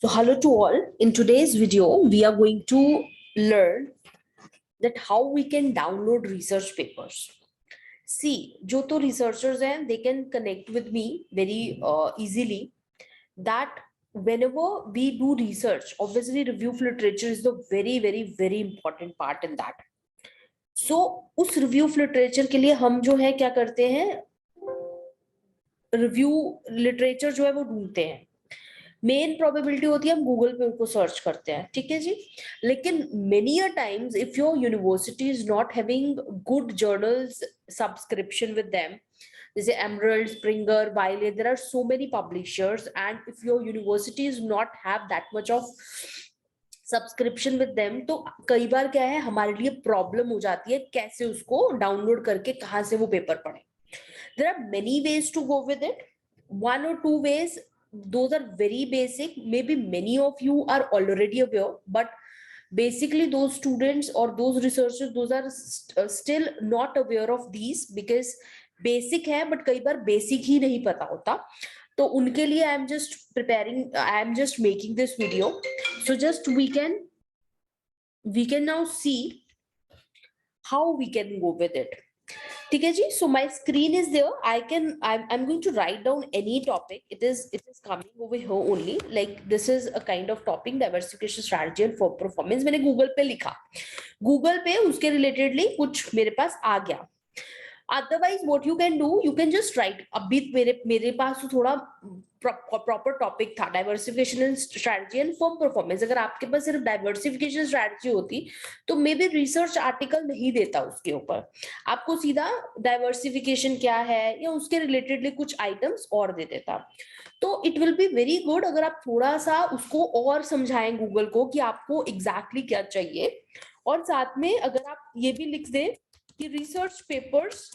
So hello to all. In today's video, we are going to learn that how we can download research papers. See, जो तो researchers हैं, they can connect with me very easily. That whenever we do research, obviously review of literature is the very important part in that. So उस review of literature के लिए हम जो है क्या करते हैं, review literature जो है वो ढूंढते हैं. मेन प्रोबेबिलिटी होती है हम गूगल पे उनको सर्च करते हैं, ठीक है जी. लेकिन many a times if your university is not having good journals subscription with them, जैसे Emerald, Springer, Wiley, there are so many publishers, and if your university is not have that much of subscription with them, तो कई बार क्या है हमारे लिए problem हो जाती है कैसे उसको डाउनलोड करके कहाँ से वो पेपर पढ़े. There are many ways to go with it. One or two ways, those are very basic. Maybe many of you are already aware, but basically those students or those researchers, those are still not aware of these, because basic है but कई बार basic ही नहीं पता होता. तो उनके लिए I am just preparing, I am just making this video. So just we can now see how we can go with it. ठीक है जी. So my screen is there. I'm going to write down any topic. It is coming over here only. Like this is a kind of topic, diversification strategy and for performance. मैंने Google पे लिखा. Google पे उसके relatedly कुछ मेरे पास आ गया. Otherwise what you can do, you can just write. अभी मेरे पास तो थोड़ा प्रॉपर टॉपिक था, diversification and strategy and firm performance. अगर आपके पास सिर्फ डाइवर्सिफिकेशन स्ट्रेटजी होती तो मे बी रिसर्च आर्टिकल नहीं देता उसके ऊपर, आपको सीधा डाइवर्सिफिकेशन क्या है या उसके रिलेटेडली कुछ आइटम्स और दे देता. तो it will be very good अगर आप थोड़ा सा उसको और समझाएं गूगल को कि आपको एग्जैक्टली क्या चाहिए, और साथ में अगर आप ये भी लिख दें कि रिसर्च पेपर्स,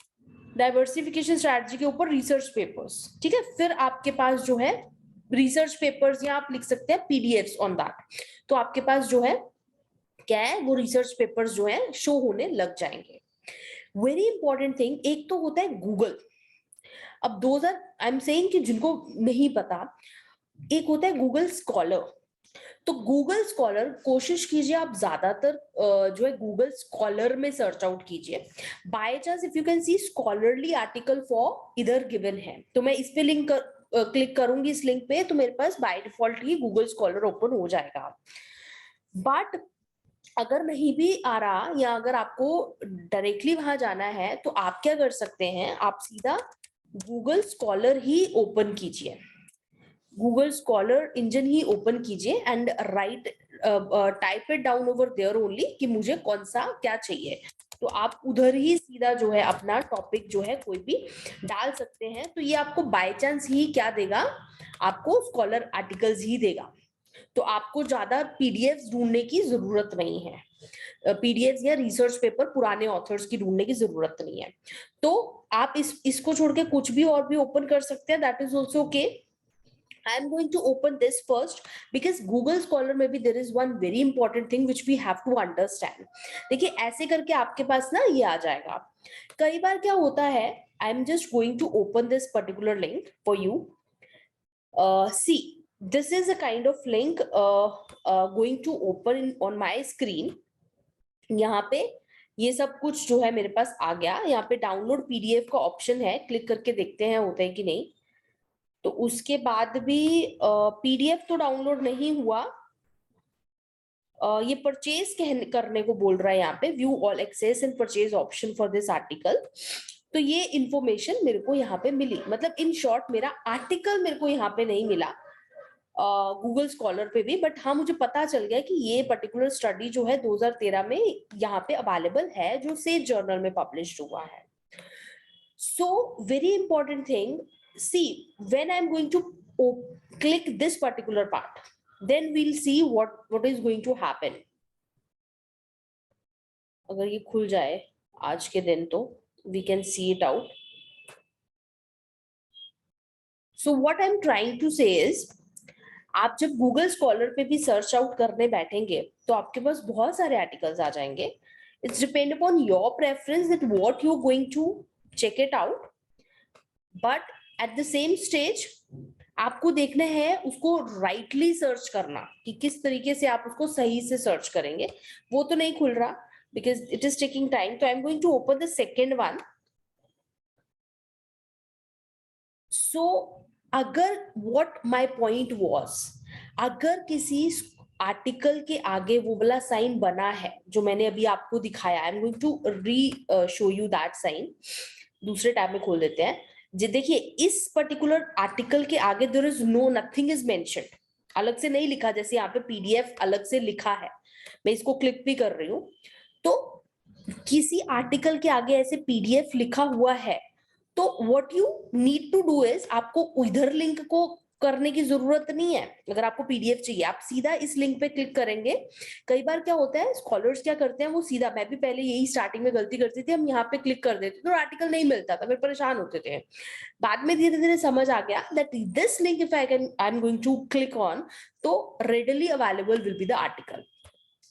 डाइवर्सिफिकेशन स्ट्रेटजी के ऊपर रिसर्च पेपर्स, ठीक है. फिर आपके पास जो है रिसर्च पेपर्स, या आप लिख सकते हैं पीडीएफ्स ऑन दैट. तो आपके पास जो है क्या है, वो रिसर्च पेपर्स जो है शो होने लग जाएंगे. वेरी इंपॉर्टेंट थिंग, एक तो होता है गूगल. अब 2000 आई एम सेइंग कि जिनको नहीं पता, एक होता है गूगल स्कॉलर. तो गूगल स्कॉलर कोशिश कीजिए आप ज्यादातर जो है गूगल स्कॉलर में सर्च आउट कीजिए. By chance if you can C scholarly article for इधर गिवन है, तो मैं इस पे लिंक क्लिक करूंगी, इस लिंक पे, तो मेरे पास बाय डिफॉल्ट ही गूगल स्कॉलर ओपन हो जाएगा. बट अगर नहीं भी आ रहा, या अगर आपको डायरेक्टली वहां जाना है, तो आप क्या कर सकते हैं, आप सीधा गूगल स्कॉलर ही ओपन कीजिए, गूगल स्कॉलर इंजन ही ओपन कीजिए and write type it down over there only कि मुझे कौन सा क्या चाहिए. तो आप उधर ही सीधा जो है अपना टॉपिक जो है कोई भी डाल सकते हैं. तो ये आपको बाय चांस ही क्या देगा, आपको स्कॉलर आर्टिकल्स ही देगा. तो आपको ज्यादा पीडीएफ ढूंढने की जरूरत नहीं है, पीडीएफ या रिसर्च पेपर पुराने ऑथर्स की ढूंढने की जरूरत नहीं है. तो आप इसको छोड़ के कुछ भी और भी ओपन कर सकते हैं, that is also okay. I am going to open this first because Google Scholar में भी there is one very important thing which we have to understand. देखिए ऐसे करके आपके पास ना ये आ जाएगा. कई बार क्या होता है, I am just going to open this particular link for you. See, this is a kind of link going to open on my screen. यहाँ पे ये सब कुछ जो है मेरे पास आ गया. यहाँ पे डाउनलोड पीडीएफ का ऑप्शन है, क्लिक करके देखते हैं होता है कि नहीं. तो उसके बाद भी पीडीएफ तो डाउनलोड नहीं हुआ. ये परचेज करने को बोल रहा है यहाँ पे, view all access and purchase option for this article. तो ये इंफॉर्मेशन मेरे को यहाँ पे मिली, मतलब इन शॉर्ट मेरा आर्टिकल मेरे को यहाँ पे नहीं मिला गूगल स्कॉलर पे भी, बट हाँ मुझे पता चल गया कि ये पर्टिकुलर स्टडी जो है 2013 में यहाँ पे अवेलेबल है, जो सेज जर्नल में पब्लिश हुआ है. So very important thing, see when I'm going to click this particular part, then we'll see what is going to happen. अगर ये खुल जाए आज के दिन तो we can see it out. So what I'm trying to say is, आप जब गूगल स्कॉलर पे भी सर्च आउट करने बैठेंगे तो आपके पास बहुत सारे आर्टिकल्स आ जाएंगे. It's depend upon your preference that what you're going to check it out. But at the same stage, आपको देखना है उसको राइटली सर्च करना कि किस तरीके से आप उसको सही से सर्च करेंगे, वो तो नहीं खुल रहा because it is taking time. तो I am going to open the second one. So अगर व्हाट माय पॉइंट वाज, अगर किसी आर्टिकल के आगे वो वाला साइन बना है जो मैंने अभी आपको दिखाया, I am going to reshow you that sign. दूसरे टैब में खोल देते हैं जी। देखिए इस पर्टिकुलर आर्टिकल के आगे there is no, nothing is mentioned, अलग से नहीं लिखा, जैसे यहाँ पे पीडीएफ अलग से लिखा है। मैं इसको क्लिक भी कर रही हूँ, तो किसी आर्टिकल के आगे ऐसे पीडीएफ लिखा हुआ है, तो what you need to do is, आपको इधर लिंक को करने की जरूरत नहीं है। अगर आपको पीडीएफ चाहिए आप सीधा इस लिंक पे क्लिक करेंगे। कई बार क्या होता है स्कॉलर्स क्या करते हैं, वो सीधा, मैं भी पहले यही स्टार्टिंग में गलती करती थी, हम यहाँ पे क्लिक कर देते तो आर्टिकल नहीं मिलता था, फिर परेशान होते थे। बाद में धीरे धीरे समझ आ गया that this link if I am going to click on, तो readily available will be the article.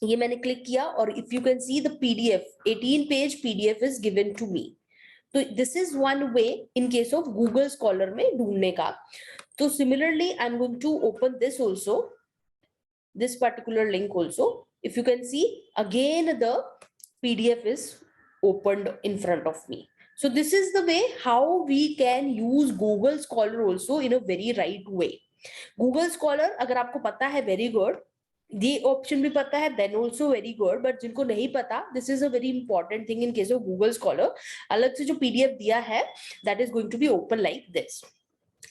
ये मैंने क्लिक किया और if you can see the PDF 18 page PDF is given to me. तो this is one way in case of Google Scholar में ढूंढने का। तो similarly I am going to open this also, this particular link also. If you can see again the pdf is opened in front of me. So this is the way how we can use Google Scholar also in a very right way. Google Scholar अगर आपको पता है very good, ये option भी पता है then also very good, but जिनको नहीं पता this is a very important thing in case of Google scholar. अलग से जो पीडीएफ दिया है that is going to be open like this.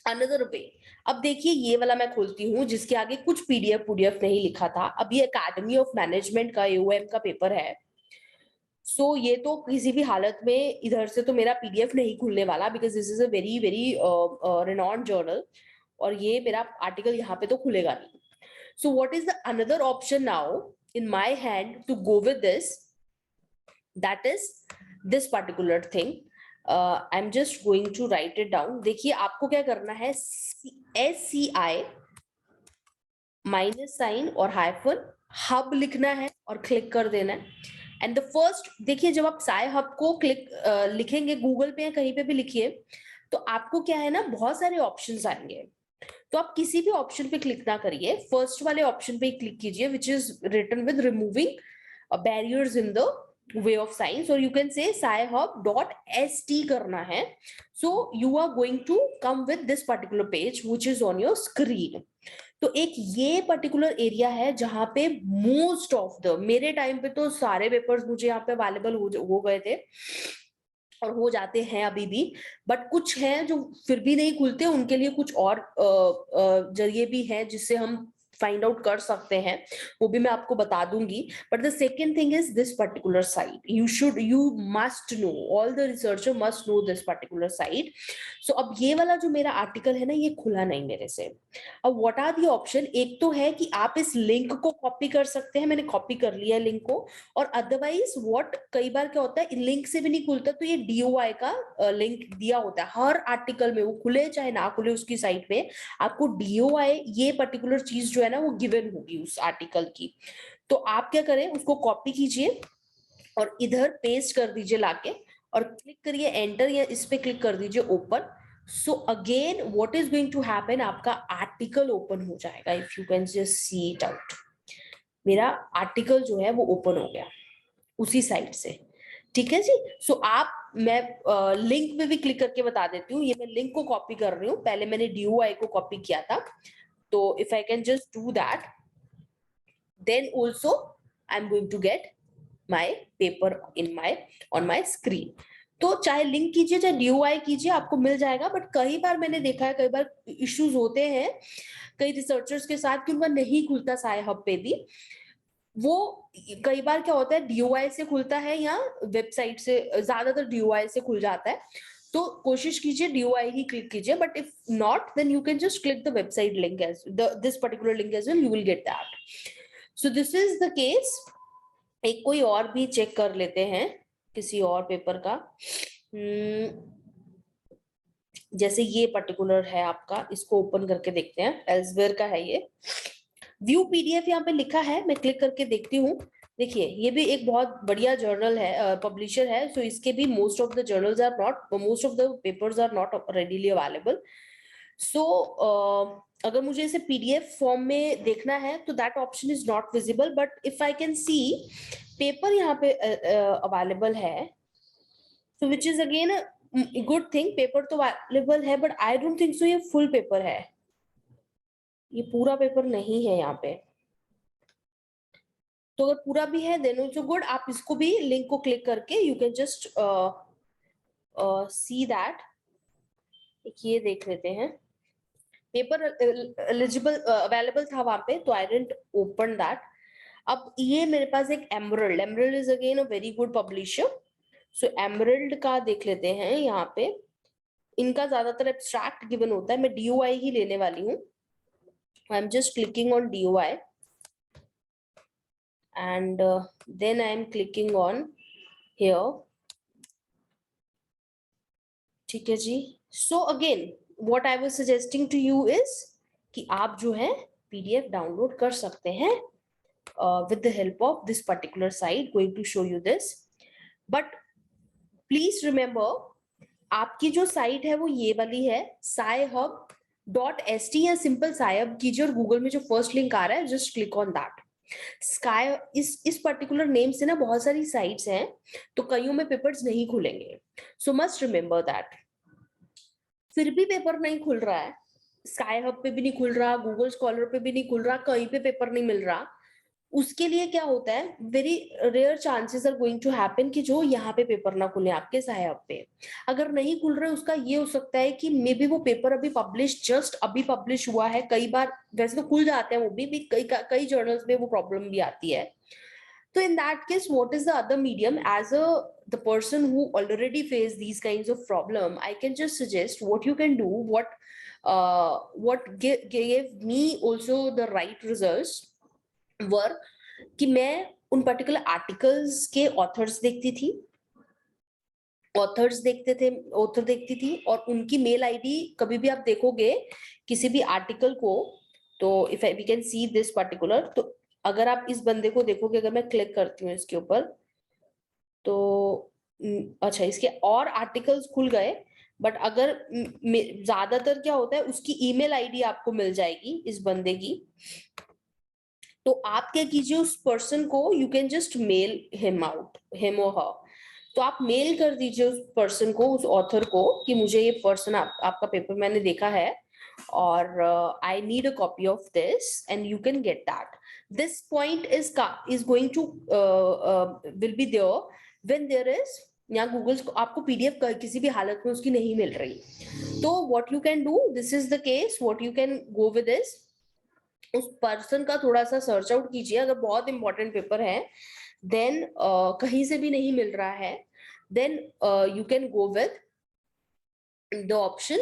Another way, अब देखिए ये वाला मैं खोलती हूँ जिसके आगे कुछ पीडीएफ नहीं लिखा था। अब ये एकेडमी ऑफ मैनेजमेंट का एओएम का पेपर है। सो ये तो किसी भी हालत में इधर से तो मेरा पीडीएफ नहीं खुलने वाला because this is a very very renowned journal, और ये मेरा आर्टिकल यहाँ पे तो खुलेगा नहीं। So what is the another option now in my hand to go with this, that is this particular thing. I am just going to write it down. देखिए आपको क्या करना है, SCI माइनस साइन और हाइफन हब लिखना है और click कर देना है। एंड द फर्स्ट, देखिए जब आप साई हब को क्लिक लिखेंगे गूगल पे या कहीं पे भी लिखिए, तो आपको क्या है ना बहुत सारे ऑप्शंस आएंगे। तो आप किसी भी ऑप्शन पे क्लिक ना करिए, फर्स्ट वाले ऑप्शन पे क्लिक कीजिए which is written with removing barriers in the way of science, or you can say scihub.st करना है। so you are going to come with this particular page which is on your screen। तो एक ये particular area है जहां पे most of the, मेरे time पे तो सारे पेपर्स मुझे यहाँ पे अवेलेबल हो गए थे और हो जाते हैं अभी भी, बट कुछ हैं जो फिर भी नहीं खुलते, उनके लिए कुछ और जरिए भी हैं जिससे हम फाइंड आउट कर सकते हैं, वो भी मैं आपको बता दूंगी। But the second thing is this particular site, you must know, all the researcher must know this particular site. So अब ये वाला जो मेरा आर्टिकल है ना ये खुला नहीं मेरे से। अब व्हाट आर दी ऑप्शन, एक तो है कि आप इस लिंक को कॉपी कर सकते हैं, मैंने कॉपी कर लिया लिंक को, और अदरवाइज व्हाट, कई बार क्या होता है लिंक से भी नहीं खुलता, तो ये DOI का लिंक दिया होता है हर आर्टिकल में, वो खुले चाहे ना खुले उसकी साइट पे आपको DOI ये पर्टिकुलर चीज जो है ना वो गिवन होगी उस आर्टिकल की। तो आप क्या करें, उसको कॉपी कीजिए और इधर पेस्ट कर दीजिए लाके, और क्लिक करिए एंटर या इस पे क्लिक कर दीजिए open. So again what is going to happen, आपका आर्टिकल ओपन हो जाएगा। If you can just see it out, मेरा आर्टिकल जो है वो ओपन हो गया उसी साइट से। ठीक है जी। सो आप, मैं लिंक में भी क्लिक करके बता देती हूँ, ये मैं लिंक को कॉपी कर रही हूँ, पहले मैंने DOI को कॉपी किया था। तो if I can just do that, then also I am going to get my paper in my on my screen. तो चाहे लिंक कीजिए चाहे DOI कीजिए आपको मिल जाएगा। बट कई बार मैंने देखा है, कई बार इश्यूज होते हैं कई रिसर्चर्स के साथ कि उनका नहीं खुलता साई हब पे भी। वो कई बार क्या होता है DOI से खुलता है या वेबसाइट से, ज्यादातर DOI से खुल जाता है। तो कोशिश कीजिए DOI ही क्लिक कीजिए, but if not then you can just click the website link as this particular link as well, you will get that. So this is the case. एक कोई और भी चेक कर लेते हैं किसी और पेपर का। जैसे ये पर्टिकुलर है आपका, इसको ओपन करके देखते हैं, एल्सवेयर का है ये। व्यू पीडीएफ यहाँ पे लिखा है, मैं क्लिक करके देखती हूँ। देखिए ये भी एक बहुत बढ़िया जर्नल है, पब्लिशर है। सो इसके भी most of the journals are not, most of the papers are not readily available. So अगर मुझे इसे पीडीएफ फॉर्म में देखना है तो that option is not visible, but if I can see paper यहाँ पे अवेलेबल है, so which is again a good thing, paper तो अवेलेबल है, but I don't think so ये फुल पेपर है, ये पूरा पेपर नहीं है यहाँ पे। तो अगर पूरा भी है देन ऑल्सो गुड, आप इसको भी लिंक को क्लिक करके you can just see that, ये देख लेते हैं। पेपर एलिजिबल अवेलेबल था वहां पे, तो आई डिडंट ओपन दैट। अब ये मेरे पास एक emerald, emerald is again a very good publisher, so emerald का देख लेते हैं। यहाँ पे इनका ज्यादातर एब्स्ट्रैक्ट गिवन होता है, मैं डीओआई ही लेने वाली हूँ। I am just clicking on DOI and then I am clicking on here, ठीक है जी। So again what I was suggesting to you is कि आप जो है PDF डाउनलोड कर सकते हैं with the help of this particular site, going to show you this, but please remember आपकी जो साइट है वो ये वाली है sci-hub.st, या सिंपल साइहब कीजिए और गूगल में जो फर्स्ट लिंक आ रहा है just click on that. Sky इस पर्टिकुलर नेम से ना बहुत सारी साइट्स हैं, तो कईयों में पेपर्स नहीं खुलेंगे, सो मस्ट रिमेम्बर दैट। फिर भी पेपर नहीं खुल रहा है, स्काई हब पे भी नहीं खुल रहा, गूगल स्कॉलर पे भी नहीं खुल रहा, कहीं पे पेपर नहीं मिल रहा, उसके लिए क्या होता है, very rare chances are going to happen कि जो यहाँ पे पेपर ना खुले आपके साहब पे। अगर नहीं खुल रहे उसका ये हो सकता है कि मे बी वो पेपर अभी पब्लिश, जस्ट अभी पब्लिश हुआ है, कई बार वैसे तो खुल जाते हैं वो भी कई जर्नल्स में वो प्रॉब्लम भी आती है। तो in that case what is the other medium, as the person who already face these kinds of problem, I can just suggest what you can do, what gave me also the right results were कि मैं उन particular articles के authors देखती थी, author देखती थी, और उनकी मेल आईडी कभी भी आप देखोगे किसी भी आर्टिकल को, तो if we can see this particular, तो अगर आप इस बंदे को देखोगे, अगर मैं क्लिक करती हूँ इसके ऊपर, तो अच्छा इसके और आर्टिकल्स खुल गए, बट अगर ज्यादातर क्या होता है उसकी ईमेल आईडी आपको मिल जाएगी इस बंदे की, तो आप क्या कीजिए उस पर्सन को, you can just mail him out, him और हर, तो आप मेल कर दीजिए उस पर्सन को, उस ऑथर को, कि मुझे ये पर्सन आपका पेपर मैंने देखा है और I need a copy of this and you can get that. This point is going to will be there when there is, या गूगल आपको पीडीएफ किसी भी हालत में उसकी नहीं मिल रही, तो what you can do, this is the case, what you can go with this, उस पर्सन का थोड़ा सा सर्च आउट कीजिए, अगर बहुत इंपॉर्टेंट पेपर है देन कहीं से भी नहीं मिल रहा है, then you can go with the option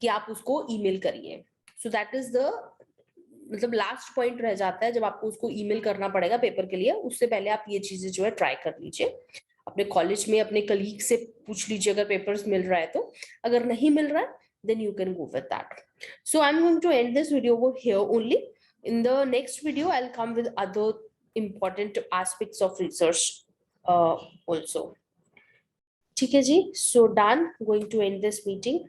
कि आप उसको ईमेल करिए। सो दैट इज द मतलब लास्ट पॉइंट रह जाता है जब आपको उसको ईमेल करना पड़ेगा पेपर के लिए, उससे पहले आप ये चीजें जो है ट्राई कर लीजिए, अपने कॉलेज में अपने कलीग से पूछ लीजिए अगर पेपर्स मिल रहा है तो, अगर नहीं मिल रहा है then you can go with that. So I'm going to end this video over here only. In the next video I'll come with other important aspects of research also. ठीक है जी, so done, going to end this meeting.